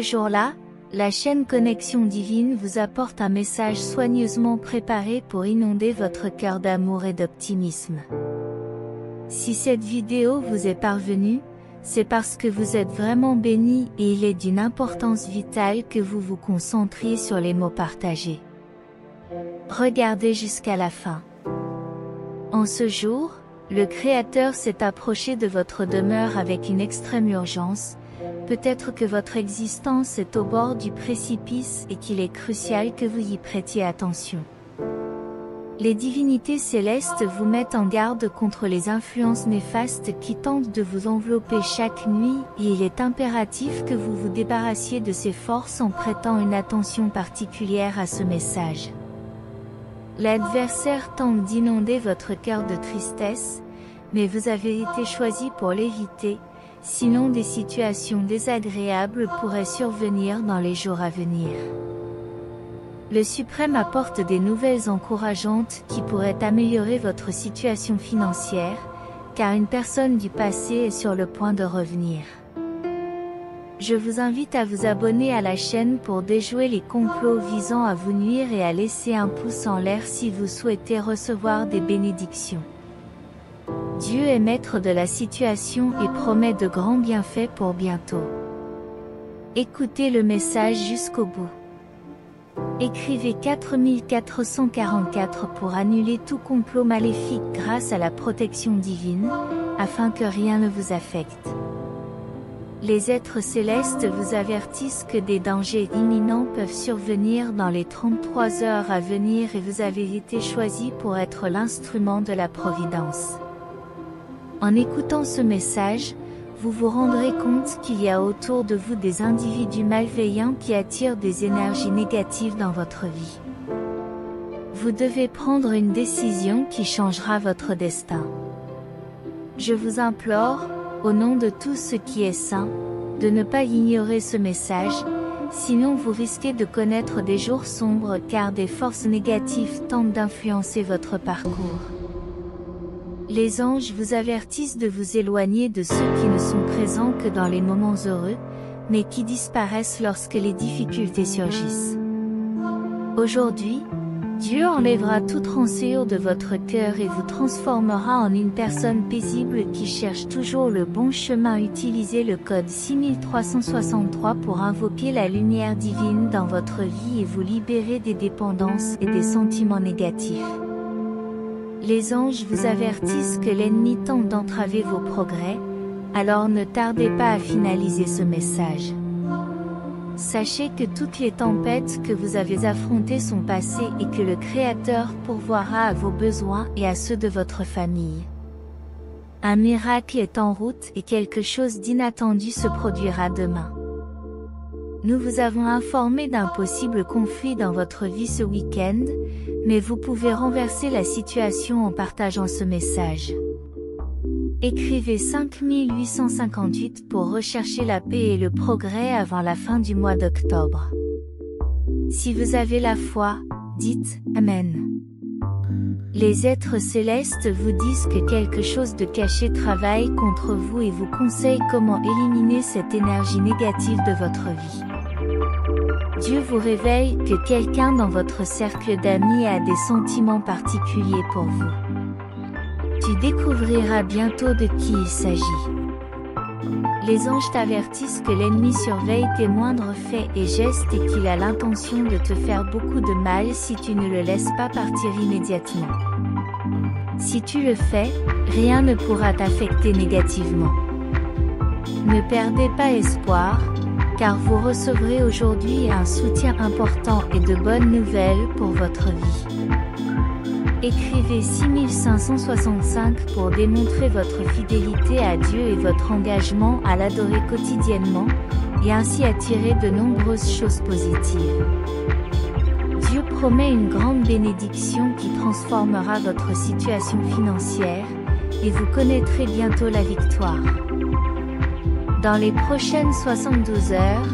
jour-là, la chaîne Connexion Divine vous apporte un message soigneusement préparé pour inonder votre cœur d'amour et d'optimisme. Si cette vidéo vous est parvenue, c'est parce que vous êtes vraiment béni et il est d'une importance vitale que vous vous concentriez sur les mots partagés. Regardez jusqu'à la fin. En ce jour, le Créateur s'est approché de votre demeure avec une extrême urgence. Peut-être que votre existence est au bord du précipice et qu'il est crucial que vous y prêtiez attention. Les divinités célestes vous mettent en garde contre les influences néfastes qui tentent de vous envelopper chaque nuit et il est impératif que vous vous débarrassiez de ces forces en prêtant une attention particulière à ce message. L'adversaire tente d'inonder votre cœur de tristesse, mais vous avez été choisi pour l'éviter, sinon des situations désagréables pourraient survenir dans les jours à venir. Le Suprême apporte des nouvelles encourageantes qui pourraient améliorer votre situation financière, car une personne du passé est sur le point de revenir. Je vous invite à vous abonner à la chaîne pour déjouer les complots visant à vous nuire et à laisser un pouce en l'air si vous souhaitez recevoir des bénédictions. Dieu est maître de la situation et promet de grands bienfaits pour bientôt. Écoutez le message jusqu'au bout. Écrivez 4444 pour annuler tout complot maléfique grâce à la protection divine, afin que rien ne vous affecte. Les êtres célestes vous avertissent que des dangers imminents peuvent survenir dans les 33 heures à venir et vous avez été choisi pour être l'instrument de la providence. En écoutant ce message, vous vous rendrez compte qu'il y a autour de vous des individus malveillants qui attirent des énergies négatives dans votre vie. Vous devez prendre une décision qui changera votre destin. Je vous implore, au nom de tout ce qui est saint, de ne pas ignorer ce message, sinon vous risquez de connaître des jours sombres car des forces négatives tentent d'influencer votre parcours. Les anges vous avertissent de vous éloigner de ceux qui ne sont présents que dans les moments heureux, mais qui disparaissent lorsque les difficultés surgissent. Aujourd'hui, Dieu enlèvera toute rancœur de votre cœur et vous transformera en une personne paisible qui cherche toujours le bon chemin. Utilisez le code 6363 pour invoquer la lumière divine dans votre vie et vous libérer des dépendances et des sentiments négatifs. Les anges vous avertissent que l'ennemi tente d'entraver vos progrès, alors ne tardez pas à finaliser ce message. Sachez que toutes les tempêtes que vous avez affrontées sont passées et que le Créateur pourvoira à vos besoins et à ceux de votre famille. Un miracle est en route et quelque chose d'inattendu se produira demain. Nous vous avons informé d'un possible conflit dans votre vie ce week-end, mais vous pouvez renverser la situation en partageant ce message. Écrivez 5858 pour rechercher la paix et le progrès avant la fin du mois d'octobre. Si vous avez la foi, dites « Amen ». Les êtres célestes vous disent que quelque chose de caché travaille contre vous et vous conseille comment éliminer cette énergie négative de votre vie. Dieu vous révèle que quelqu'un dans votre cercle d'amis a des sentiments particuliers pour vous. Tu découvriras bientôt de qui il s'agit. Les anges t'avertissent que l'ennemi surveille tes moindres faits et gestes et qu'il a l'intention de te faire beaucoup de mal si tu ne le laisses pas partir immédiatement. Si tu le fais, rien ne pourra t'affecter négativement. Ne perdez pas espoir, car vous recevrez aujourd'hui un soutien important et de bonnes nouvelles pour votre vie. Écrivez 6565 pour démontrer votre fidélité à Dieu et votre engagement à l'adorer quotidiennement, et ainsi attirer de nombreuses choses positives. Dieu promet une grande bénédiction qui transformera votre situation financière, et vous connaîtrez bientôt la victoire. Dans les prochaines 72 heures,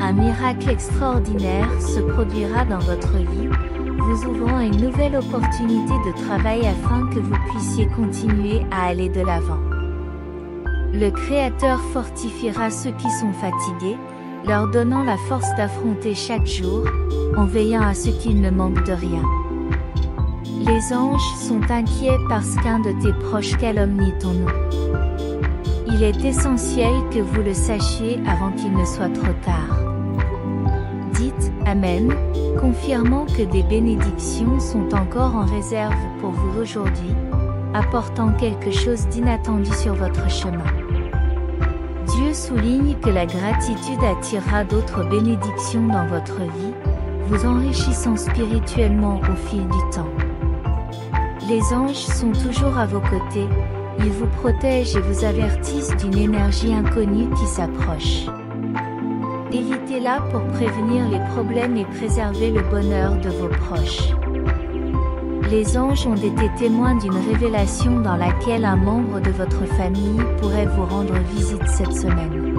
un miracle extraordinaire se produira dans votre vie, vous ouvrant une nouvelle opportunité de travail afin que vous puissiez continuer à aller de l'avant. Le Créateur fortifiera ceux qui sont fatigués, leur donnant la force d'affronter chaque jour, en veillant à ce qu'ils ne manquent de rien. Les anges sont inquiets parce qu'un de tes proches calomnie ton nom. Il est essentiel que vous le sachiez avant qu'il ne soit trop tard. Dites « Amen », confirmant que des bénédictions sont encore en réserve pour vous aujourd'hui, apportant quelque chose d'inattendu sur votre chemin. Dieu souligne que la gratitude attirera d'autres bénédictions dans votre vie, vous enrichissant spirituellement au fil du temps. Les anges sont toujours à vos côtés, ils vous protègent et vous avertissent d'une énergie inconnue qui s'approche. Évitez-la pour prévenir les problèmes et préserver le bonheur de vos proches. Les anges ont été témoins d'une révélation dans laquelle un membre de votre famille pourrait vous rendre visite cette semaine.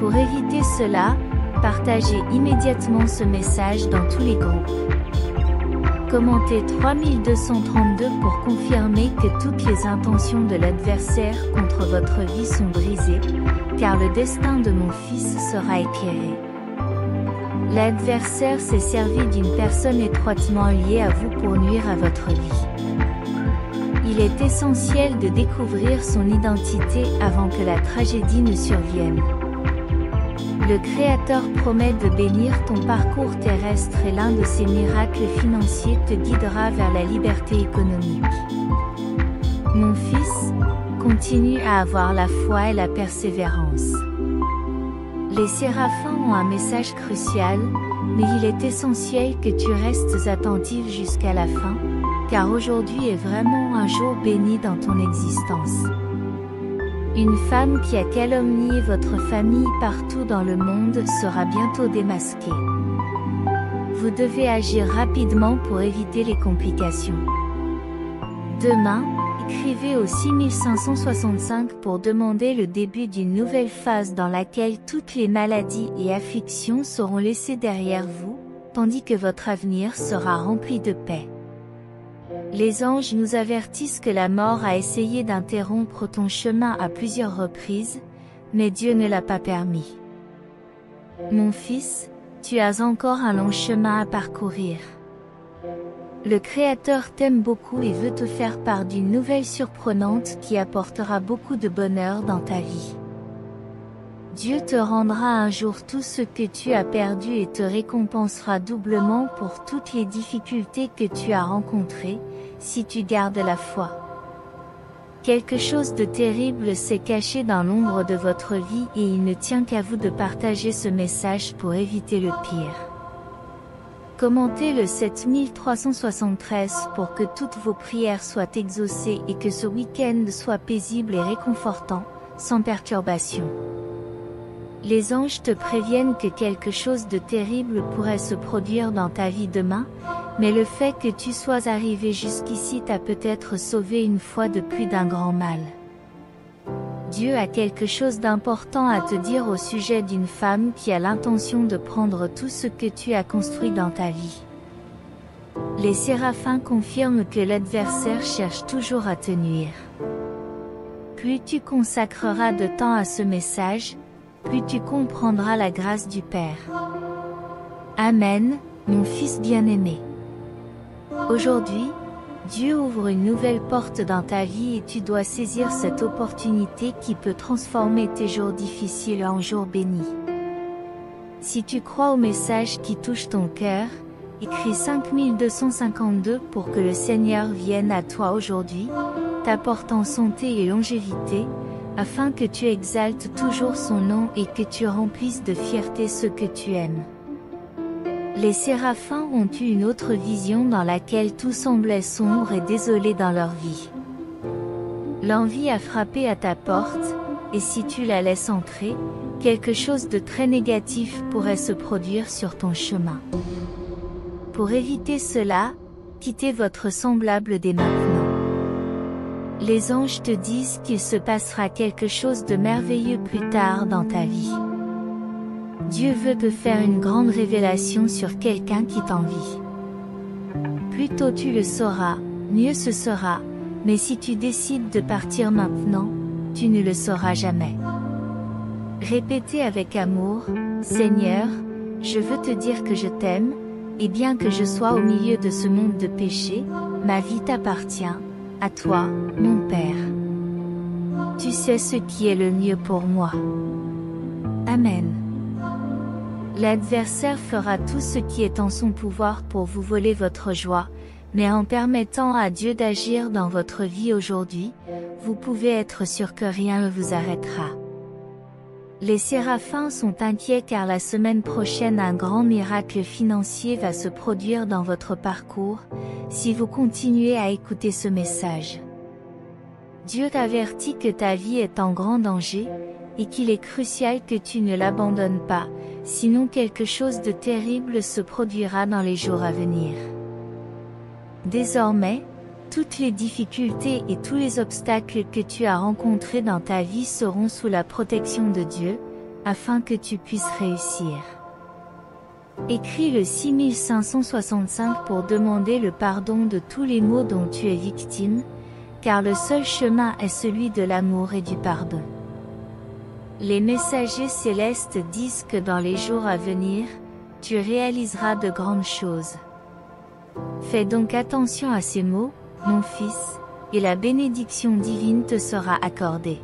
Pour éviter cela, partagez immédiatement ce message dans tous les groupes. Commentez 3232 pour confirmer que toutes les intentions de l'adversaire contre votre vie sont brisées, car le destin de mon fils sera éclairé. L'adversaire s'est servi d'une personne étroitement liée à vous pour nuire à votre vie. Il est essentiel de découvrir son identité avant que la tragédie ne survienne. Le Créateur promet de bénir ton parcours terrestre et l'un de ses miracles financiers te guidera vers la liberté économique. Mon fils, continue à avoir la foi et la persévérance. Les séraphins ont un message crucial, mais il est essentiel que tu restes attentif jusqu'à la fin, car aujourd'hui est vraiment un jour béni dans ton existence. Une femme qui a calomnié votre famille partout dans le monde sera bientôt démasquée. Vous devez agir rapidement pour éviter les complications. Demain, écrivez au 6565 pour demander le début d'une nouvelle phase dans laquelle toutes les maladies et afflictions seront laissées derrière vous, tandis que votre avenir sera rempli de paix. Les anges nous avertissent que la mort a essayé d'interrompre ton chemin à plusieurs reprises, mais Dieu ne l'a pas permis. Mon fils, tu as encore un long chemin à parcourir. Le Créateur t'aime beaucoup et veut te faire part d'une nouvelle surprenante qui apportera beaucoup de bonheur dans ta vie. Dieu te rendra un jour tout ce que tu as perdu et te récompensera doublement pour toutes les difficultés que tu as rencontrées, si tu gardes la foi. Quelque chose de terrible s'est caché dans l'ombre de votre vie et il ne tient qu'à vous de partager ce message pour éviter le pire. Commentez le 7373 pour que toutes vos prières soient exaucées et que ce week-end soit paisible et réconfortant, sans perturbation. Les anges te préviennent que quelque chose de terrible pourrait se produire dans ta vie demain, mais le fait que tu sois arrivé jusqu'ici t'a peut-être sauvé une fois de plus d'un grand mal. Dieu a quelque chose d'important à te dire au sujet d'une femme qui a l'intention de prendre tout ce que tu as construit dans ta vie. Les séraphins confirment que l'adversaire cherche toujours à te nuire. Plus tu consacreras de temps à ce message, plus tu comprendras la grâce du Père. Amen, mon fils bien-aimé. Aujourd'hui, Dieu ouvre une nouvelle porte dans ta vie et tu dois saisir cette opportunité qui peut transformer tes jours difficiles en jours bénis. Si tu crois au message qui touche ton cœur, écris 5252 pour que le Seigneur vienne à toi aujourd'hui, t'apportant santé et longévité, afin que tu exaltes toujours son nom et que tu remplisses de fierté ce que tu aimes. Les séraphins ont eu une autre vision dans laquelle tout semblait sombre et désolé dans leur vie. L'envie a frappé à ta porte, et si tu la laisses entrer, quelque chose de très négatif pourrait se produire sur ton chemin. Pour éviter cela, quittez votre semblable dès maintenant. Les anges te disent qu'il se passera quelque chose de merveilleux plus tard dans ta vie. Dieu veut te faire une grande révélation sur quelqu'un qui t'envie. Plus tôt tu le sauras, mieux ce sera, mais si tu décides de partir maintenant, tu ne le sauras jamais. Répétez avec amour, Seigneur, je veux te dire que je t'aime, et bien que je sois au milieu de ce monde de péché, ma vie t'appartient, à toi, mon Père. Tu sais ce qui est le mieux pour moi. Amen. L'adversaire fera tout ce qui est en son pouvoir pour vous voler votre joie, mais en permettant à Dieu d'agir dans votre vie aujourd'hui, vous pouvez être sûr que rien ne vous arrêtera. Les séraphins sont inquiets car la semaine prochaine un grand miracle financier va se produire dans votre parcours, si vous continuez à écouter ce message. Dieu t'avertit que ta vie est en grand danger, et qu'il est crucial que tu ne l'abandonnes pas, sinon quelque chose de terrible se produira dans les jours à venir. Désormais, toutes les difficultés et tous les obstacles que tu as rencontrés dans ta vie seront sous la protection de Dieu, afin que tu puisses réussir. Écris le 6565 pour demander le pardon de tous les maux dont tu es victime, car le seul chemin est celui de l'amour et du pardon. Les messagers célestes disent que dans les jours à venir, tu réaliseras de grandes choses. Fais donc attention à ces mots, mon fils, et la bénédiction divine te sera accordée.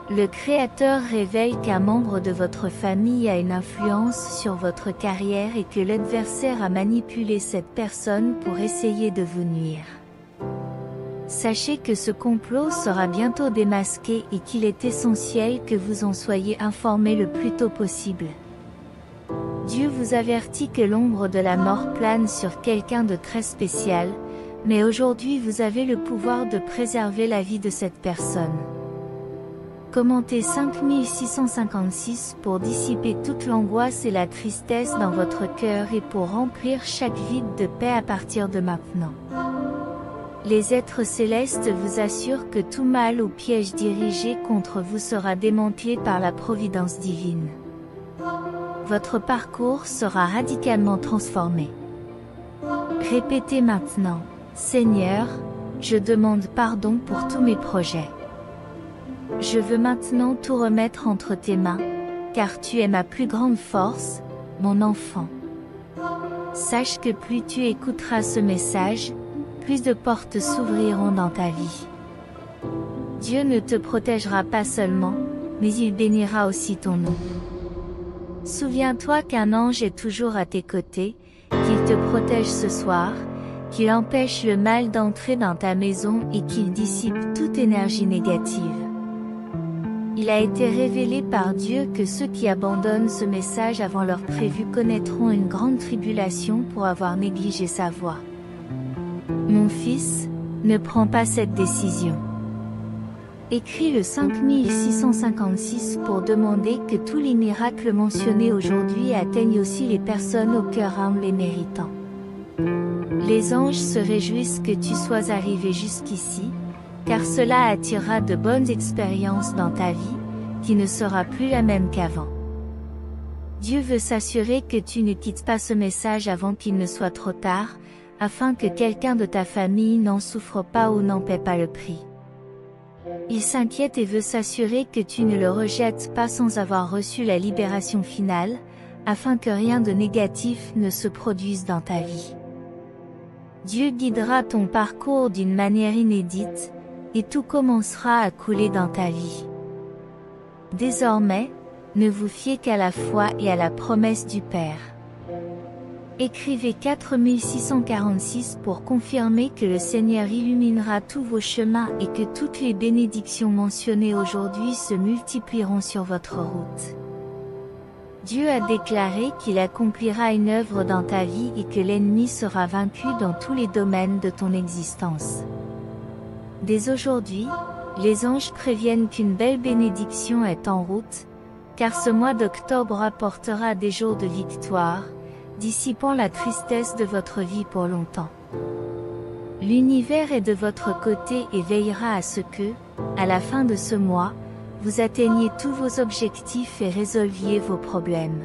Le Créateur révèle qu'un membre de votre famille a une influence sur votre carrière et que l'adversaire a manipulé cette personne pour essayer de vous nuire. Sachez que ce complot sera bientôt démasqué et qu'il est essentiel que vous en soyez informés le plus tôt possible. Dieu vous avertit que l'ombre de la mort plane sur quelqu'un de très spécial, mais aujourd'hui vous avez le pouvoir de préserver la vie de cette personne. Commentez 5656 pour dissiper toute l'angoisse et la tristesse dans votre cœur et pour remplir chaque vide de paix à partir de maintenant. Les êtres célestes vous assurent que tout mal ou piège dirigé contre vous sera démantelé par la providence divine. Votre parcours sera radicalement transformé. Répétez maintenant, Seigneur, je demande pardon pour tous mes projets. Je veux maintenant tout remettre entre tes mains, car tu es ma plus grande force, mon enfant. Sache que plus tu écouteras ce message, plus de portes s'ouvriront dans ta vie. Dieu ne te protégera pas seulement, mais il bénira aussi ton nom. Souviens-toi qu'un ange est toujours à tes côtés, qu'il te protège ce soir, qu'il empêche le mal d'entrer dans ta maison et qu'il dissipe toute énergie négative. Il a été révélé par Dieu que ceux qui abandonnent ce message avant l'heure prévue connaîtront une grande tribulation pour avoir négligé sa voix. Mon fils, ne prends pas cette décision. Écris le 5656 pour demander que tous les miracles mentionnés aujourd'hui atteignent aussi les personnes au cœur humble et méritant. Les anges se réjouissent que tu sois arrivé jusqu'ici, car cela attirera de bonnes expériences dans ta vie, qui ne sera plus la même qu'avant. Dieu veut s'assurer que tu ne quittes pas ce message avant qu'il ne soit trop tard, afin que quelqu'un de ta famille n'en souffre pas ou n'en paie pas le prix. Il s'inquiète et veut s'assurer que tu ne le rejettes pas sans avoir reçu la libération finale, afin que rien de négatif ne se produise dans ta vie. Dieu guidera ton parcours d'une manière inédite, et tout commencera à couler dans ta vie. Désormais, ne vous fiez qu'à la foi et à la promesse du Père. Écrivez 4646 pour confirmer que le Seigneur illuminera tous vos chemins et que toutes les bénédictions mentionnées aujourd'hui se multiplieront sur votre route. Dieu a déclaré qu'il accomplira une œuvre dans ta vie et que l'ennemi sera vaincu dans tous les domaines de ton existence. Dès aujourd'hui, les anges préviennent qu'une belle bénédiction est en route, car ce mois d'octobre apportera des jours de victoire, dissipant la tristesse de votre vie pour longtemps. L'univers est de votre côté et veillera à ce que, à la fin de ce mois, vous atteigniez tous vos objectifs et résolviez vos problèmes.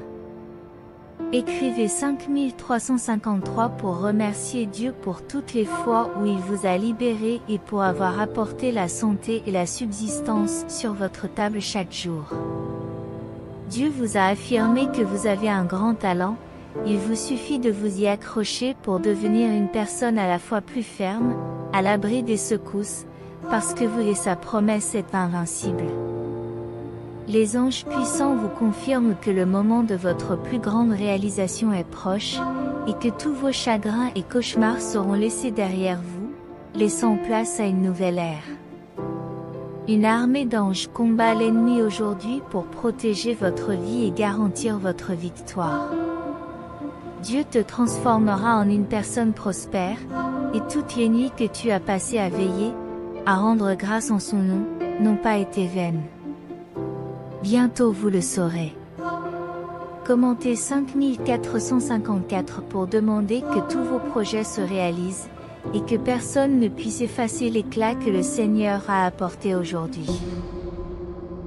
Écrivez 5353 pour remercier Dieu pour toutes les fois où il vous a libéré et pour avoir apporté la santé et la subsistance sur votre table chaque jour. Dieu vous a affirmé que vous avez un grand talent, il vous suffit de vous y accrocher pour devenir une personne à la fois plus ferme, à l'abri des secousses, parce que vous et sa promesse est invincible. Les anges puissants vous confirment que le moment de votre plus grande réalisation est proche, et que tous vos chagrins et cauchemars seront laissés derrière vous, laissant place à une nouvelle ère. Une armée d'anges combat l'ennemi aujourd'hui pour protéger votre vie et garantir votre victoire. Dieu te transformera en une personne prospère, et toutes les nuits que tu as passées à veiller, à rendre grâce en son nom, n'ont pas été vaines. Bientôt vous le saurez. Commentez 5454 pour demander que tous vos projets se réalisent, et que personne ne puisse effacer l'éclat que le Seigneur a apporté aujourd'hui.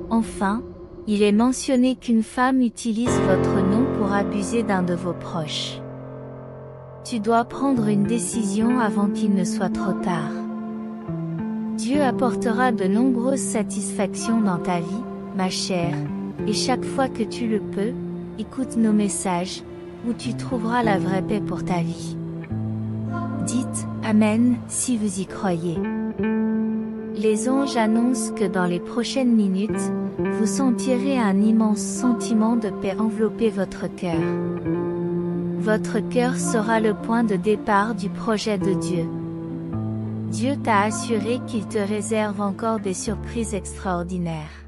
Enfin, il est mentionné qu'une femme utilise votre nom pour abuser d'un de vos proches. Tu dois prendre une décision avant qu'il ne soit trop tard. Dieu apportera de nombreuses satisfactions dans ta vie, ma chère, et chaque fois que tu le peux, écoute nos messages, où tu trouveras la vraie paix pour ta vie. Dites « Amen » si vous y croyez. Les anges annoncent que dans les prochaines minutes, vous sentirez un immense sentiment de paix envelopper votre cœur. Votre cœur sera le point de départ du projet de Dieu. Dieu t'a assuré qu'il te réserve encore des surprises extraordinaires.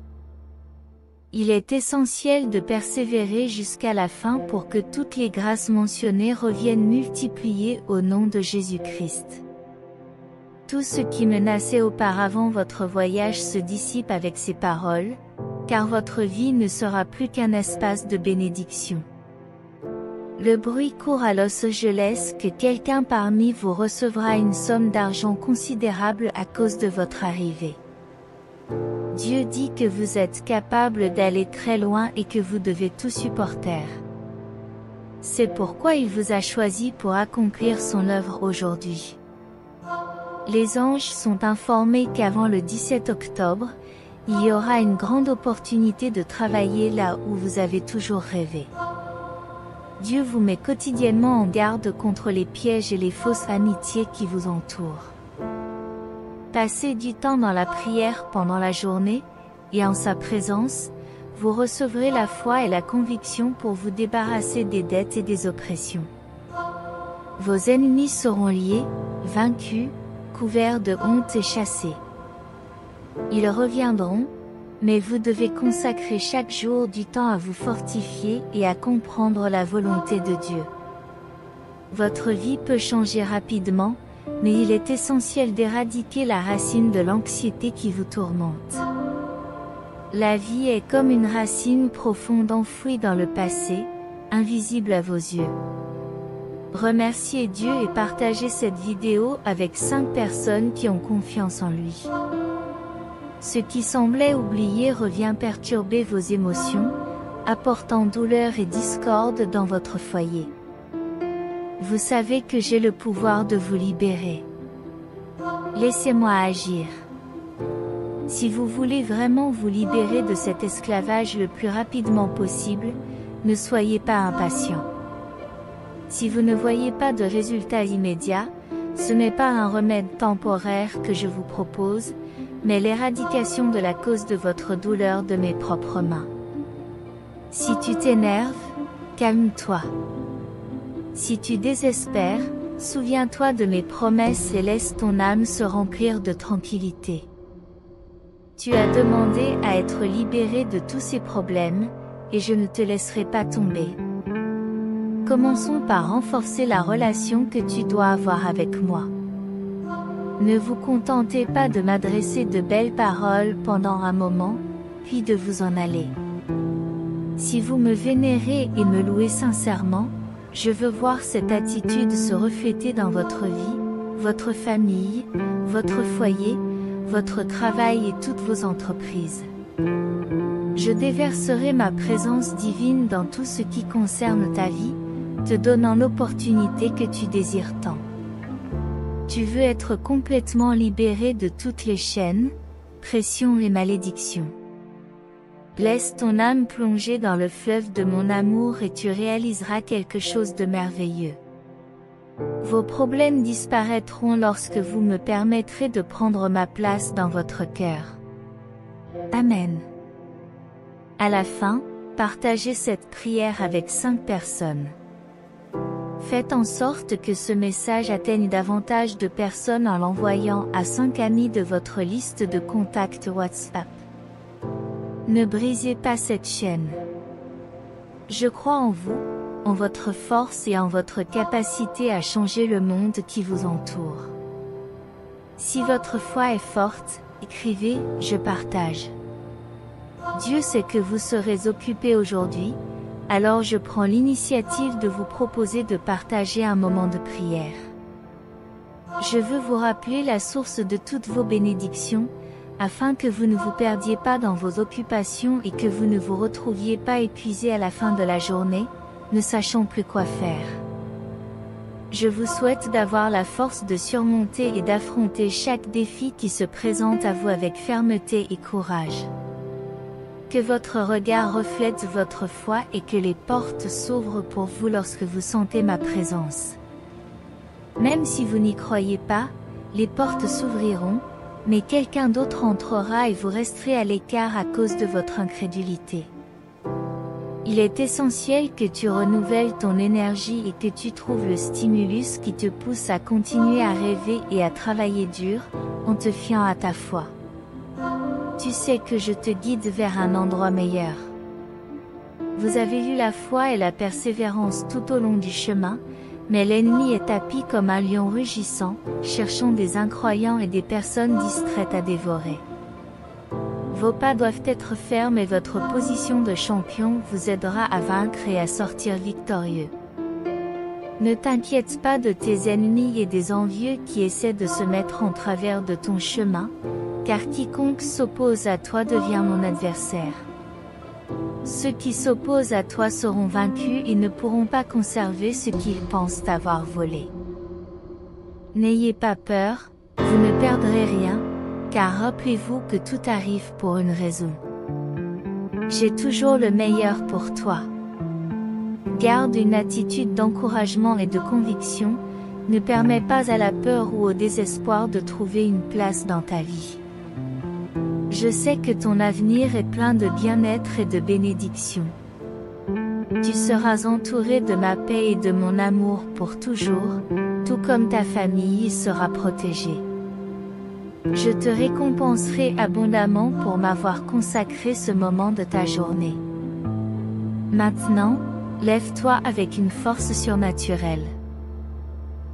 Il est essentiel de persévérer jusqu'à la fin pour que toutes les grâces mentionnées reviennent multipliées au nom de Jésus-Christ. Tout ce qui menaçait auparavant votre voyage se dissipe avec ces paroles, car votre vie ne sera plus qu'un espace de bénédiction. Le bruit court à Los Angeles que quelqu'un parmi vous recevra une somme d'argent considérable à cause de votre arrivée. Dieu dit que vous êtes capable d'aller très loin et que vous devez tout supporter. C'est pourquoi il vous a choisi pour accomplir son œuvre aujourd'hui. Les anges sont informés qu'avant le 17 octobre, il y aura une grande opportunité de travailler là où vous avez toujours rêvé. Dieu vous met quotidiennement en garde contre les pièges et les fausses amitiés qui vous entourent. Passez du temps dans la prière pendant la journée, et en sa présence, vous recevrez la foi et la conviction pour vous débarrasser des dettes et des oppressions. Vos ennemis seront liés, vaincus, couverts de honte et chassés. Ils reviendront, mais vous devez consacrer chaque jour du temps à vous fortifier et à comprendre la volonté de Dieu. Votre vie peut changer rapidement, mais il est essentiel d'éradiquer la racine de l'anxiété qui vous tourmente. La vie est comme une racine profonde enfouie dans le passé, invisible à vos yeux. Remerciez Dieu et partagez cette vidéo avec 5 personnes qui ont confiance en lui. Ce qui semblait oublié revient perturber vos émotions, apportant douleur et discorde dans votre foyer. Vous savez que j'ai le pouvoir de vous libérer. Laissez-moi agir. Si vous voulez vraiment vous libérer de cet esclavage le plus rapidement possible, ne soyez pas impatient. Si vous ne voyez pas de résultats immédiats, ce n'est pas un remède temporaire que je vous propose, mais l'éradication de la cause de votre douleur de mes propres mains. Si tu t'énerves, calme-toi. Si tu désespères, souviens-toi de mes promesses et laisse ton âme se remplir de tranquillité. Tu as demandé à être libéré de tous ces problèmes, et je ne te laisserai pas tomber. Commençons par renforcer la relation que tu dois avoir avec moi. Ne vous contentez pas de m'adresser de belles paroles pendant un moment, puis de vous en aller. Si vous me vénérez et me louez sincèrement, je veux voir cette attitude se refléter dans votre vie, votre famille, votre foyer, votre travail et toutes vos entreprises. Je déverserai ma présence divine dans tout ce qui concerne ta vie, te donnant l'opportunité que tu désires tant. Tu veux être complètement libéré de toutes les chaînes, pressions et malédictions. Laisse ton âme plonger dans le fleuve de mon amour et tu réaliseras quelque chose de merveilleux. Vos problèmes disparaîtront lorsque vous me permettrez de prendre ma place dans votre cœur. Amen. À la fin, partagez cette prière avec 5 personnes. Faites en sorte que ce message atteigne davantage de personnes en l'envoyant à 5 amis de votre liste de contacts WhatsApp. Ne brisez pas cette chaîne. Je crois en vous, en votre force et en votre capacité à changer le monde qui vous entoure. Si votre foi est forte, écrivez « Je partage ». Dieu sait que vous serez occupé aujourd'hui, alors je prends l'initiative de vous proposer de partager un moment de prière. Je veux vous rappeler la source de toutes vos bénédictions, afin que vous ne vous perdiez pas dans vos occupations et que vous ne vous retrouviez pas épuisé à la fin de la journée, ne sachant plus quoi faire. Je vous souhaite d'avoir la force de surmonter et d'affronter chaque défi qui se présente à vous avec fermeté et courage. Que votre regard reflète votre foi et que les portes s'ouvrent pour vous lorsque vous sentez ma présence. Même si vous n'y croyez pas, les portes s'ouvriront, mais quelqu'un d'autre entrera et vous resterez à l'écart à cause de votre incrédulité. Il est essentiel que tu renouvelles ton énergie et que tu trouves le stimulus qui te pousse à continuer à rêver et à travailler dur, en te fiant à ta foi. Tu sais que je te guide vers un endroit meilleur. Vous avez vu la foi et la persévérance tout au long du chemin, mais l'ennemi est tapi comme un lion rugissant, cherchant des incroyants et des personnes distraites à dévorer. Vos pas doivent être fermes et votre position de champion vous aidera à vaincre et à sortir victorieux. Ne t'inquiète pas de tes ennemis et des envieux qui essaient de se mettre en travers de ton chemin, car quiconque s'oppose à toi devient mon adversaire. Ceux qui s'opposent à toi seront vaincus et ne pourront pas conserver ce qu'ils pensent avoir volé. N'ayez pas peur, vous ne perdrez rien, car rappelez-vous que tout arrive pour une raison. J'ai toujours le meilleur pour toi. Garde une attitude d'encouragement et de conviction, ne permets pas à la peur ou au désespoir de trouver une place dans ta vie. Je sais que ton avenir est plein de bien-être et de bénédictions. Tu seras entouré de ma paix et de mon amour pour toujours, tout comme ta famille sera protégée. Je te récompenserai abondamment pour m'avoir consacré ce moment de ta journée. Maintenant, lève-toi avec une force surnaturelle.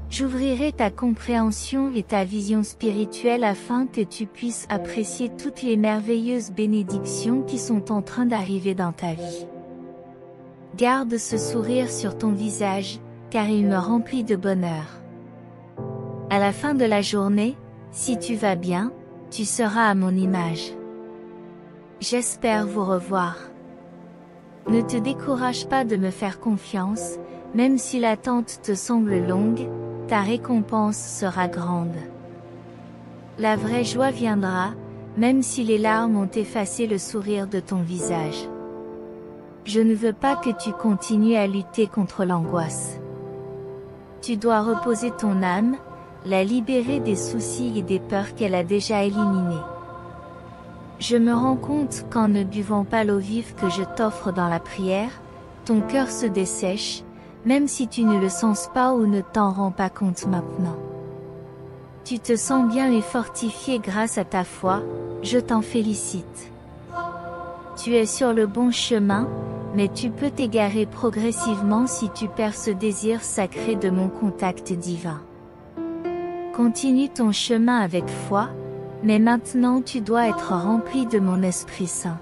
J'ouvrirai ta compréhension et ta vision spirituelle afin que tu puisses apprécier toutes les merveilleuses bénédictions qui sont en train d'arriver dans ta vie. Garde ce sourire sur ton visage, car il me remplit de bonheur. À la fin de la journée, si tu vas bien, tu seras à mon image. J'espère vous revoir. Ne te décourage pas de me faire confiance, même si l'attente te semble longue, ta récompense sera grande. La vraie joie viendra, même si les larmes ont effacé le sourire de ton visage. Je ne veux pas que tu continues à lutter contre l'angoisse. Tu dois reposer ton âme, la libérer des soucis et des peurs qu'elle a déjà éliminées. Je me rends compte qu'en ne buvant pas l'eau vive que je t'offre dans la prière, ton cœur se dessèche, même si tu ne le sens pas ou ne t'en rends pas compte maintenant. Tu te sens bien et fortifié grâce à ta foi, je t'en félicite. Tu es sur le bon chemin, mais tu peux t'égarer progressivement si tu perds ce désir sacré de mon contact divin. Continue ton chemin avec foi, mais maintenant tu dois être rempli de mon Esprit Saint.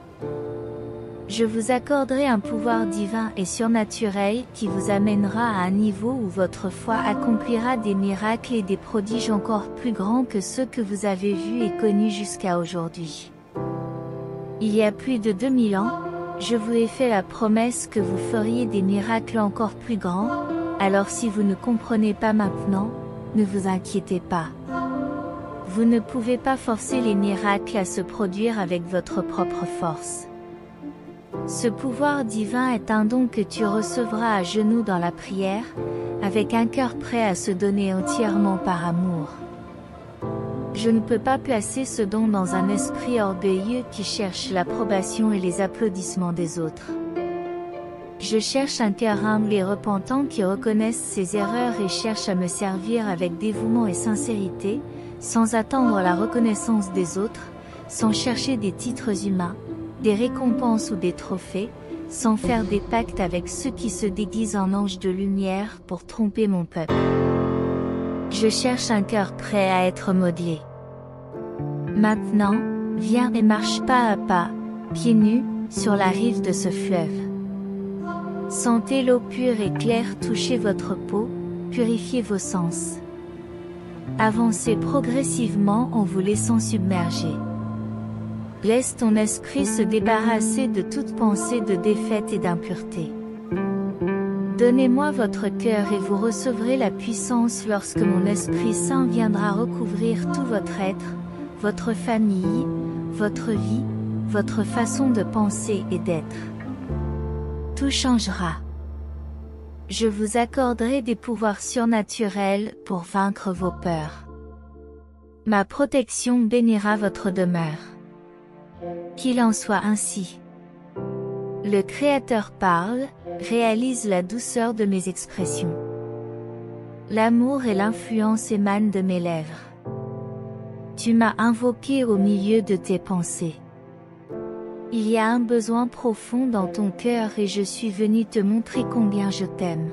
Je vous accorderai un pouvoir divin et surnaturel qui vous amènera à un niveau où votre foi accomplira des miracles et des prodiges encore plus grands que ceux que vous avez vus et connus jusqu'à aujourd'hui. Il y a plus de 2000 ans, je vous ai fait la promesse que vous feriez des miracles encore plus grands, alors si vous ne comprenez pas maintenant, ne vous inquiétez pas. Vous ne pouvez pas forcer les miracles à se produire avec votre propre force. Ce pouvoir divin est un don que tu recevras à genoux dans la prière, avec un cœur prêt à se donner entièrement par amour. Je ne peux pas placer ce don dans un esprit orgueilleux qui cherche l'approbation et les applaudissements des autres. Je cherche un cœur humble et repentant qui reconnaisse ses erreurs et cherche à me servir avec dévouement et sincérité, sans attendre la reconnaissance des autres, sans chercher des titres humains, des récompenses ou des trophées, sans faire des pactes avec ceux qui se déguisent en anges de lumière pour tromper mon peuple. Je cherche un cœur prêt à être modelé. Maintenant, viens et marche pas à pas, pieds nus, sur la rive de ce fleuve. Sentez l'eau pure et claire toucher votre peau, purifiez vos sens. Avancez progressivement en vous laissant submerger. Laisse ton esprit se débarrasser de toute pensée de défaite et d'impureté. Donnez-moi votre cœur et vous recevrez la puissance lorsque mon Esprit Saint viendra recouvrir tout votre être, votre famille, votre vie, votre façon de penser et d'être. Tout changera. Je vous accorderai des pouvoirs surnaturels pour vaincre vos peurs. Ma protection bénira votre demeure. Qu'il en soit ainsi. Le Créateur parle, réalise la douceur de mes expressions. L'amour et l'influence émanent de mes lèvres. Tu m'as invoqué au milieu de tes pensées. Il y a un besoin profond dans ton cœur et je suis venu te montrer combien je t'aime.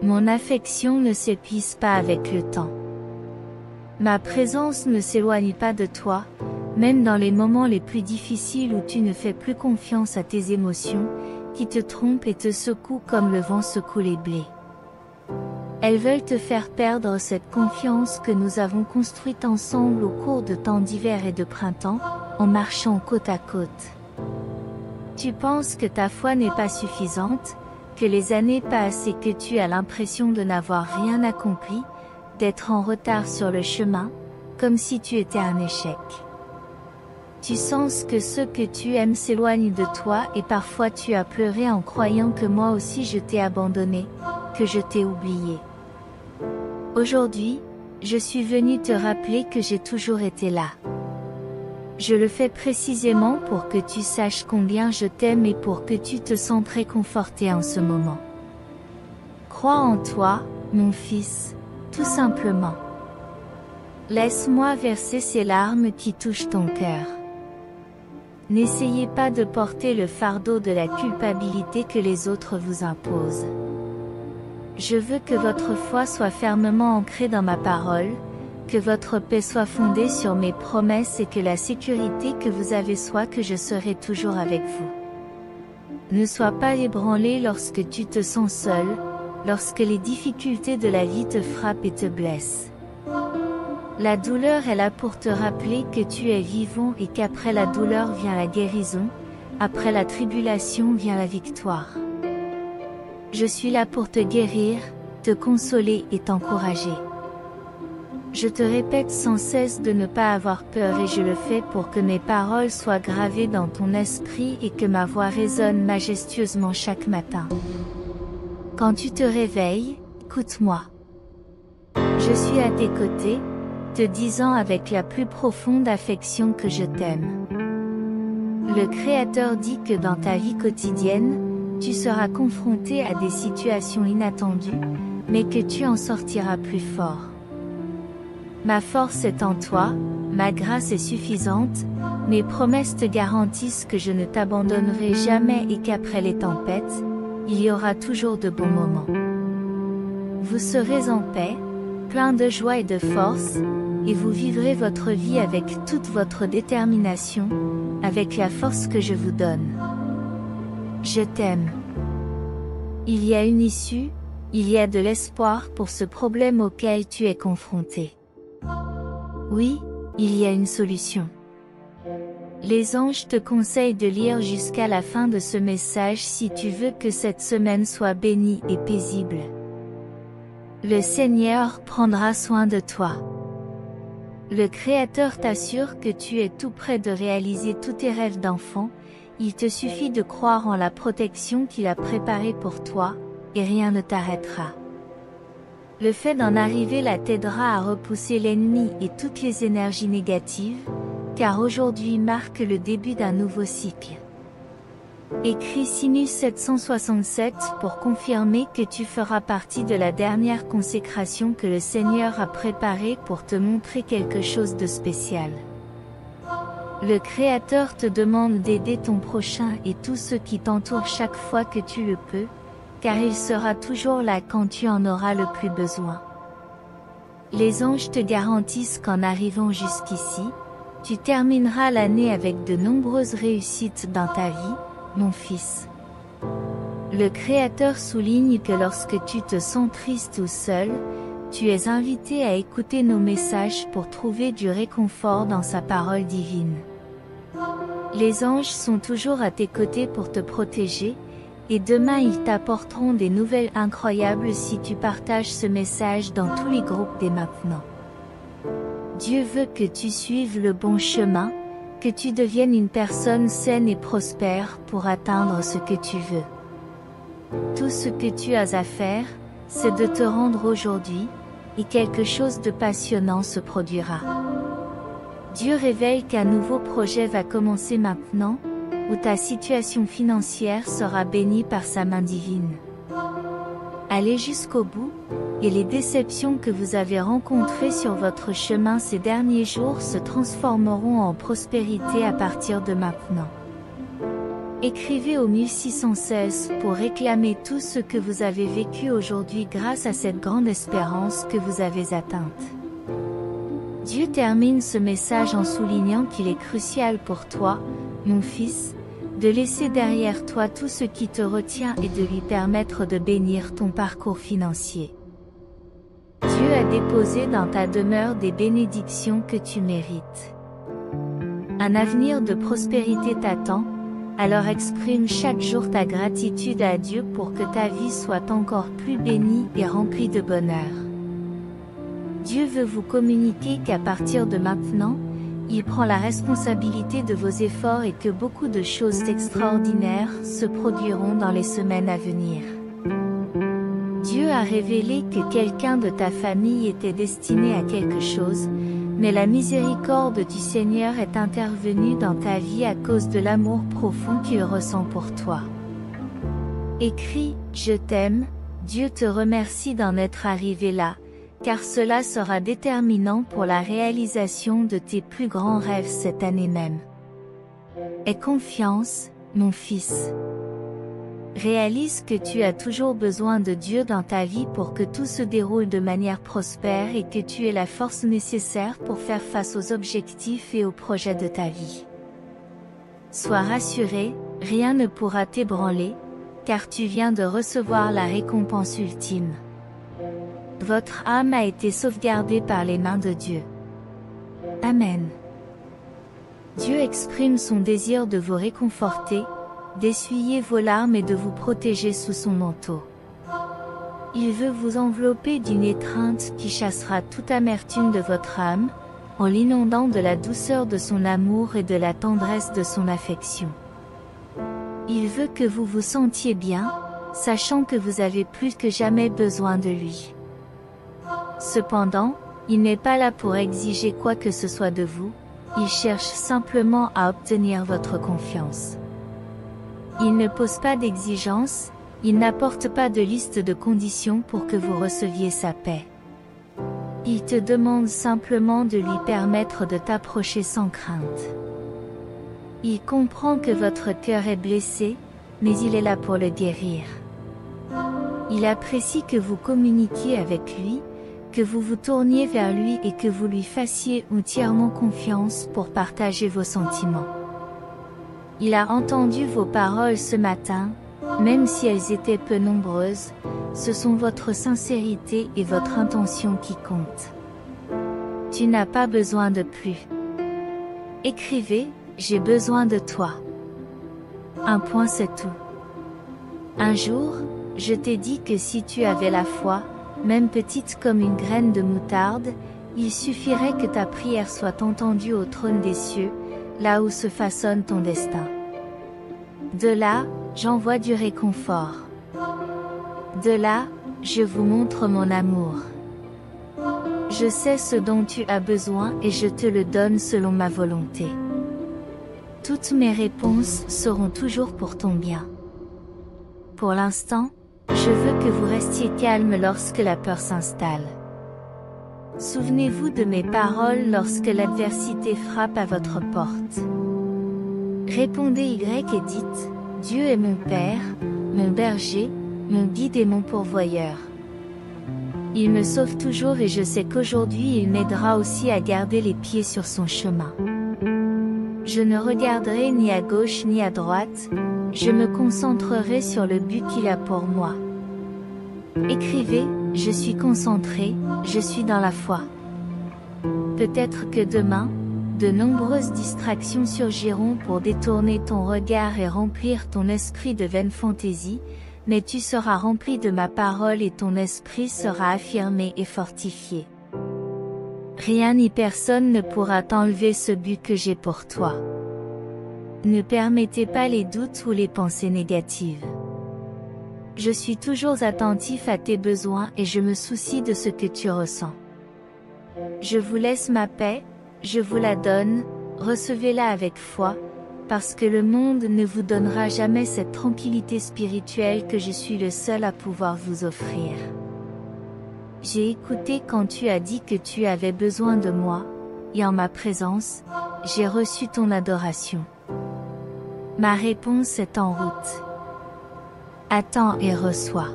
Mon affection ne s'épuise pas avec le temps. Ma présence ne s'éloigne pas de toi, même dans les moments les plus difficiles où tu ne fais plus confiance à tes émotions, qui te trompent et te secouent comme le vent secoue les blés. Elles veulent te faire perdre cette confiance que nous avons construite ensemble au cours de temps d'hiver et de printemps, en marchant côte à côte. Tu penses que ta foi n'est pas suffisante, que les années passent et que tu as l'impression de n'avoir rien accompli, d'être en retard sur le chemin, comme si tu étais un échec. Tu sens que ceux que tu aimes s'éloignent de toi et parfois tu as pleuré en croyant que moi aussi je t'ai abandonné, que je t'ai oublié. Aujourd'hui, je suis venu te rappeler que j'ai toujours été là. Je le fais précisément pour que tu saches combien je t'aime et pour que tu te sentes réconforté en ce moment. Crois en toi, mon fils, tout simplement. Laisse-moi verser ces larmes qui touchent ton cœur. N'essayez pas de porter le fardeau de la culpabilité que les autres vous imposent. Je veux que votre foi soit fermement ancrée dans ma parole, que votre paix soit fondée sur mes promesses et que la sécurité que vous avez soit que je serai toujours avec vous. Ne sois pas ébranlé lorsque tu te sens seul, lorsque les difficultés de la vie te frappent et te blessent. La douleur est là pour te rappeler que tu es vivant et qu'après la douleur vient la guérison, après la tribulation vient la victoire. Je suis là pour te guérir, te consoler et t'encourager. Je te répète sans cesse de ne pas avoir peur et je le fais pour que mes paroles soient gravées dans ton esprit et que ma voix résonne majestueusement chaque matin. Quand tu te réveilles, écoute-moi. Je suis à tes côtés, te disant avec la plus profonde affection que je t'aime. Le Créateur dit que dans ta vie quotidienne, tu seras confronté à des situations inattendues, mais que tu en sortiras plus fort. Ma force est en toi, ma grâce est suffisante, mes promesses te garantissent que je ne t'abandonnerai jamais et qu'après les tempêtes, il y aura toujours de bons moments. Vous serez en paix, plein de joie et de force, et vous vivrez votre vie avec toute votre détermination, avec la force que je vous donne. Je t'aime. Il y a une issue, il y a de l'espoir pour ce problème auquel tu es confronté. Oui, il y a une solution. Les anges te conseillent de lire jusqu'à la fin de ce message si tu veux que cette semaine soit bénie et paisible. Le Seigneur prendra soin de toi. Le Créateur t'assure que tu es tout près de réaliser tous tes rêves d'enfant, Il te suffit de croire en la protection qu'il a préparée pour toi, et rien ne t'arrêtera. Le fait d'en arriver là t'aidera à repousser l'ennemi et toutes les énergies négatives, car aujourd'hui marque le début d'un nouveau cycle. Écris Sinus 767 pour confirmer que tu feras partie de la dernière consécration que le Seigneur a préparée pour te montrer quelque chose de spécial. Le Créateur te demande d'aider ton prochain et tous ceux qui t'entourent chaque fois que tu le peux, car il sera toujours là quand tu en auras le plus besoin. Les anges te garantissent qu'en arrivant jusqu'ici, tu termineras l'année avec de nombreuses réussites dans ta vie, mon fils. Le Créateur souligne que lorsque tu te sens triste ou seul, tu es invité à écouter nos messages pour trouver du réconfort dans sa parole divine. Les anges sont toujours à tes côtés pour te protéger, et demain ils t'apporteront des nouvelles incroyables si tu partages ce message dans tous les groupes dès maintenant. Dieu veut que tu suives le bon chemin, que tu deviennes une personne saine et prospère pour atteindre ce que tu veux. Tout ce que tu as à faire, c'est de te rendre aujourd'hui, et quelque chose de passionnant se produira. Dieu révèle qu'un nouveau projet va commencer maintenant, où ta situation financière sera bénie par sa main divine. Allez jusqu'au bout, et les déceptions que vous avez rencontrées sur votre chemin ces derniers jours se transformeront en prospérité à partir de maintenant. Écrivez au 1616 pour réclamer tout ce que vous avez vécu aujourd'hui grâce à cette grande espérance que vous avez atteinte. Dieu termine ce message en soulignant qu'il est crucial pour toi, mon fils, de laisser derrière toi tout ce qui te retient et de lui permettre de bénir ton parcours financier. Dieu a déposé dans ta demeure des bénédictions que tu mérites. Un avenir de prospérité t'attend, alors exprime chaque jour ta gratitude à Dieu pour que ta vie soit encore plus bénie et remplie de bonheur. Dieu veut vous communiquer qu'à partir de maintenant, il prend la responsabilité de vos efforts et que beaucoup de choses extraordinaires se produiront dans les semaines à venir. Dieu a révélé que quelqu'un de ta famille était destiné à quelque chose, mais la miséricorde du Seigneur est intervenue dans ta vie à cause de l'amour profond qu'il ressent pour toi. Écris « Je t'aime », Dieu te remercie d'en être arrivé là, car cela sera déterminant pour la réalisation de tes plus grands rêves cette année même. Aie confiance, mon fils. Réalise que tu as toujours besoin de Dieu dans ta vie pour que tout se déroule de manière prospère et que tu aies la force nécessaire pour faire face aux objectifs et aux projets de ta vie. Sois rassuré, rien ne pourra t'ébranler, car tu viens de recevoir la récompense ultime. Votre âme a été sauvegardée par les mains de Dieu. Amen. Dieu exprime son désir de vous réconforter, d'essuyer vos larmes et de vous protéger sous son manteau. Il veut vous envelopper d'une étreinte qui chassera toute amertume de votre âme, en l'inondant de la douceur de son amour et de la tendresse de son affection. Il veut que vous vous sentiez bien, sachant que vous avez plus que jamais besoin de lui. Cependant, il n'est pas là pour exiger quoi que ce soit de vous, il cherche simplement à obtenir votre confiance. Il ne pose pas d'exigences, il n'apporte pas de liste de conditions pour que vous receviez sa paix. Il te demande simplement de lui permettre de t'approcher sans crainte. Il comprend que votre cœur est blessé, mais il est là pour le guérir. Il apprécie que vous communiquiez avec lui, que vous vous tourniez vers lui et que vous lui fassiez entièrement confiance pour partager vos sentiments. Il a entendu vos paroles ce matin, même si elles étaient peu nombreuses, ce sont votre sincérité et votre intention qui comptent. Tu n'as pas besoin de plus. Écrivez, j'ai besoin de toi. Un point c'est tout. Un jour, je t'ai dit que si tu avais la foi, même petite comme une graine de moutarde, il suffirait que ta prière soit entendue au trône des cieux, là où se façonne ton destin. De là, j'envoie du réconfort. De là, je vous montre mon amour. Je sais ce dont tu as besoin et je te le donne selon ma volonté. Toutes mes réponses seront toujours pour ton bien. Pour l'instant, je veux que vous restiez calme lorsque la peur s'installe. Souvenez-vous de mes paroles lorsque l'adversité frappe à votre porte. Répondez Y et dites, Dieu est mon Père, mon berger, mon guide et mon pourvoyeur. Il me sauve toujours et je sais qu'aujourd'hui il m'aidera aussi à garder les pieds sur son chemin. Je ne regarderai ni à gauche ni à droite, je me concentrerai sur le but qu'il a pour moi. Écrivez, je suis concentré, je suis dans la foi. Peut-être que demain, de nombreuses distractions surgiront pour détourner ton regard et remplir ton esprit de vaines fantaisies, mais tu seras rempli de ma parole et ton esprit sera affirmé et fortifié. Rien ni personne ne pourra t'enlever ce but que j'ai pour toi. Ne permettez pas les doutes ou les pensées négatives. Je suis toujours attentif à tes besoins et je me soucie de ce que tu ressens. Je vous laisse ma paix, je vous la donne, recevez-la avec foi, parce que le monde ne vous donnera jamais cette tranquillité spirituelle que je suis le seul à pouvoir vous offrir. J'ai écouté quand tu as dit que tu avais besoin de moi, et en ma présence, j'ai reçu ton adoration. Ma réponse est en route. Attends et reçois.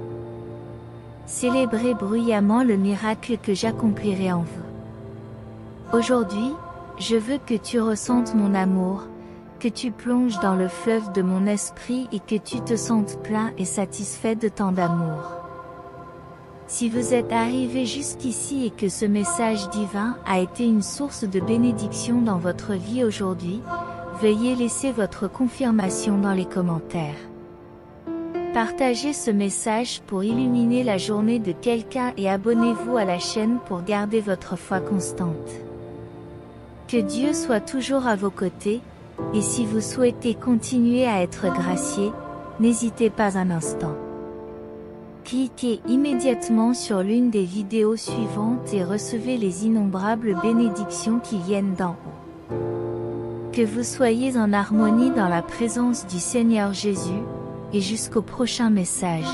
Célébrez bruyamment le miracle que j'accomplirai en vous. Aujourd'hui, je veux que tu ressentes mon amour, que tu plonges dans le fleuve de mon esprit et que tu te sentes plein et satisfait de tant d'amour. Si vous êtes arrivé jusqu'ici et que ce message divin a été une source de bénédiction dans votre vie aujourd'hui, veuillez laisser votre confirmation dans les commentaires. Partagez ce message pour illuminer la journée de quelqu'un et abonnez-vous à la chaîne pour garder votre foi constante. Que Dieu soit toujours à vos côtés, et si vous souhaitez continuer à être gracié, n'hésitez pas un instant. Cliquez immédiatement sur l'une des vidéos suivantes et recevez les innombrables bénédictions qui viennent d'en haut. Que vous soyez en harmonie dans la présence du Seigneur Jésus, et jusqu'au prochain message.